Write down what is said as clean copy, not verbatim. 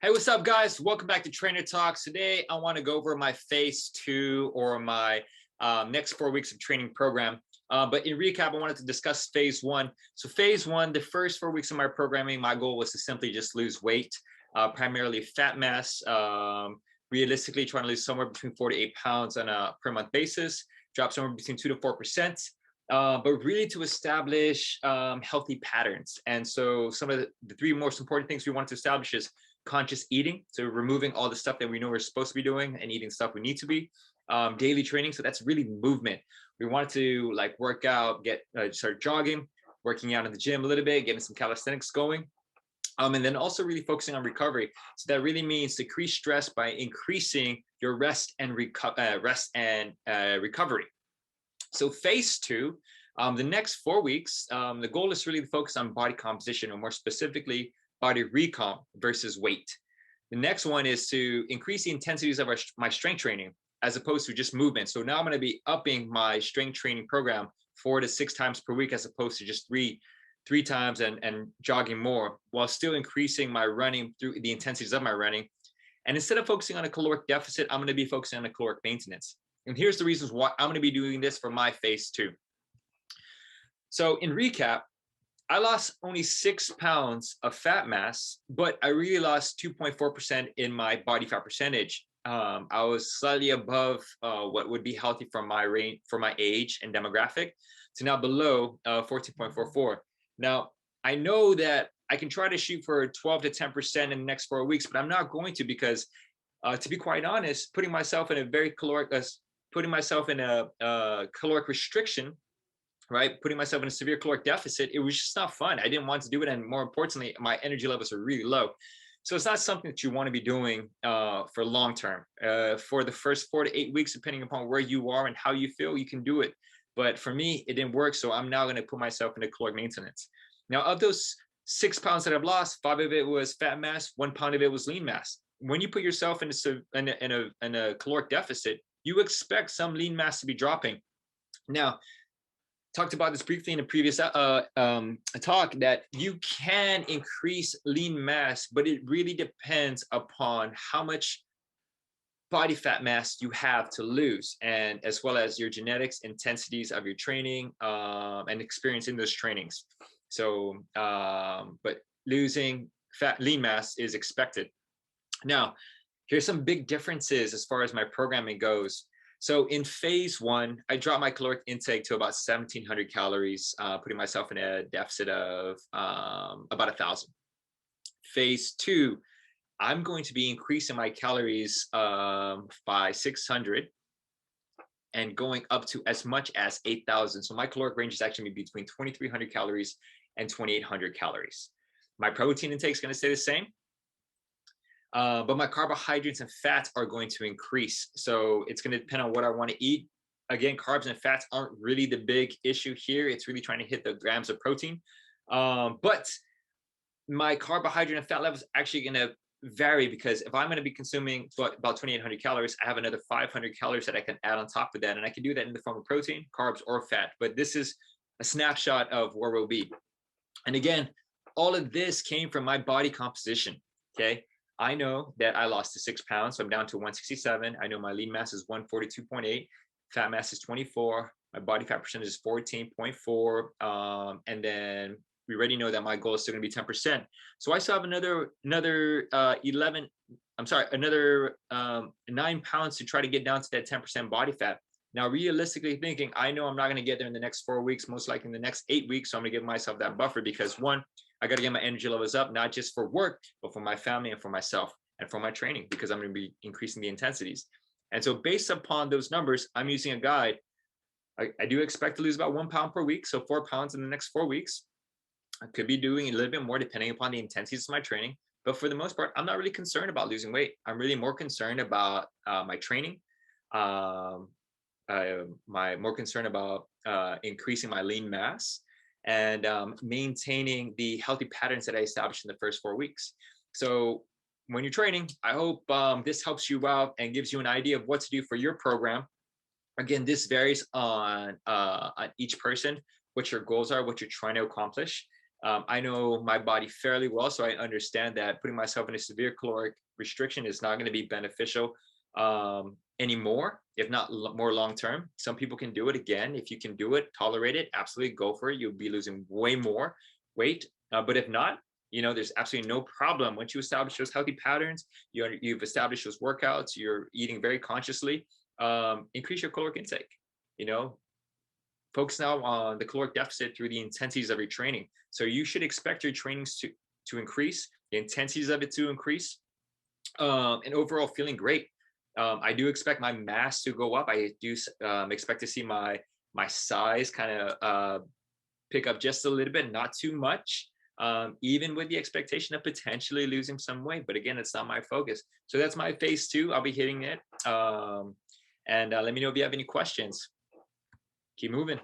Hey, what's up, guys? Welcome back to Trainer Talks. Today, I want to go over my phase 2 or my next 4 weeks of training program. But in recap, I wanted to discuss phase 1. So phase 1, the first 4 weeks of my programming, my goal was to simply just lose weight, primarily fat mass, realistically trying to lose somewhere between 4 to 8 pounds on a per month basis, drop somewhere between 2 to 4%. But really to establish healthy patterns. And so some of the three most important things we want to establish is conscious eating, so removing all the stuff that we know we're supposed to be doing and eating stuff we need to be. Daily training, so that's really movement. We want to like work out, start jogging, working out in the gym a little bit, getting some calisthenics going, and then also really focusing on recovery. So that really means decrease stress by increasing your rest and recovery. So phase 2, the next 4 weeks, the goal is really to focus on body composition, or more specifically body recomp versus weight. The next one is to increase the intensities of my strength training as opposed to just movement. So now I'm going to be upping my strength training program 4 to 6 times per week as opposed to just three times and jogging more, while still increasing my running through the intensities of my running. And instead of focusing on a caloric deficit, I'm going to be focusing on a caloric maintenance. And here's the reasons why I'm going to be doing this for my phase 2. So in recap, I lost only 6 pounds of fat mass, but I really lost 2.4% in my body fat percentage. I was slightly above what would be healthy for my range, for my age and demographic, to now below 14.44. Now, I know that I can try to shoot for 12 to 10% in the next 4 weeks, but I'm not going to, because to be quite honest, putting myself in a caloric restriction, right? Putting myself in a severe caloric deficit, it was just not fun. I didn't want to do it. And more importantly, my energy levels are really low. So it's not something that you want to be doing for long term. For the first 4 to 8 weeks, depending upon where you are and how you feel, you can do it. But for me, it didn't work. So I'm now going to put myself into caloric maintenance. Now, of those 6 pounds that I've lost, 5 of it was fat mass, 1 pound of it was lean mass. When you put yourself in a caloric deficit, you expect some lean mass to be dropping. Now, talked about this briefly in a previous talk, that you can increase lean mass, but it really depends upon how much body fat mass you have to lose, and as well as your genetics, intensities of your training, and experience in those trainings. So, but losing lean mass is expected. Now, here's some big differences as far as my programming goes. So in phase 1, I dropped my caloric intake to about 1,700 calories, putting myself in a deficit of about 1,000. Phase 2, I'm going to be increasing my calories by 600 and going up to as much as 8,000. So my caloric range is actually between 2,300 calories and 2,800 calories. My protein intake is going to stay the same. But my carbohydrates and fats are going to increase. So it's going to depend on what I want to eat. Again, carbs and fats aren't really the big issue here. It's really trying to hit the grams of protein. But my carbohydrate and fat levels are actually going to vary, because if I'm going to be consuming about 2,800 calories, I have another 500 calories that I can add on top of that. And I can do that in the form of protein, carbs, or fat. But this is a snapshot of where we'll be. And again, all of this came from my body composition, okay? I know that I lost to 6 pounds, so I'm down to 167. I know my lean mass is 142.8, fat mass is 24, my body fat percentage is 14.4, and then we already know that my goal is still going to be 10%. So I still have another 9 pounds to try to get down to that 10% body fat. Now, realistically thinking, I know I'm not going to get there in the next 4 weeks, most likely in the next 8 weeks. So I'm going to give myself that buffer, because one, I got to get my energy levels up, not just for work, but for my family and for myself and for my training, because I'm going to be increasing the intensities. And so based upon those numbers, I'm using a guide. I do expect to lose about 1 pound per week. So 4 pounds in the next 4 weeks. I could be doing a little bit more depending upon the intensities of my training. But for the most part, I'm not really concerned about losing weight. I'm really more concerned about my training. More concerned about increasing my lean mass and maintaining the healthy patterns that I established in the first 4 weeks. So when you're training, I hope this helps you out and gives you an idea of what to do for your program. Again, this varies on each person, what your goals are, what you're trying to accomplish. I know my body fairly well, so I understand that putting myself in a severe caloric restriction is not going to be beneficial anymore, if not more long term. Some people can do it. Again, if you can do it, tolerate it, absolutely go for it. You'll be losing way more weight. But if not, there's absolutely no problem. Once you establish those healthy patterns, you've established those workouts, you're eating very consciously, increase your caloric intake. Focus now on the caloric deficit through the intensities of your training. So you should expect your trainings to increase, the intensities of it to increase, and overall feeling great. I do expect my mass to go up. I do expect to see my size kind of pick up just a little bit, not too much, even with the expectation of potentially losing some weight. But again, it's not my focus. So that's my phase 2. I'll be hitting it. And let me know if you have any questions. Keep moving.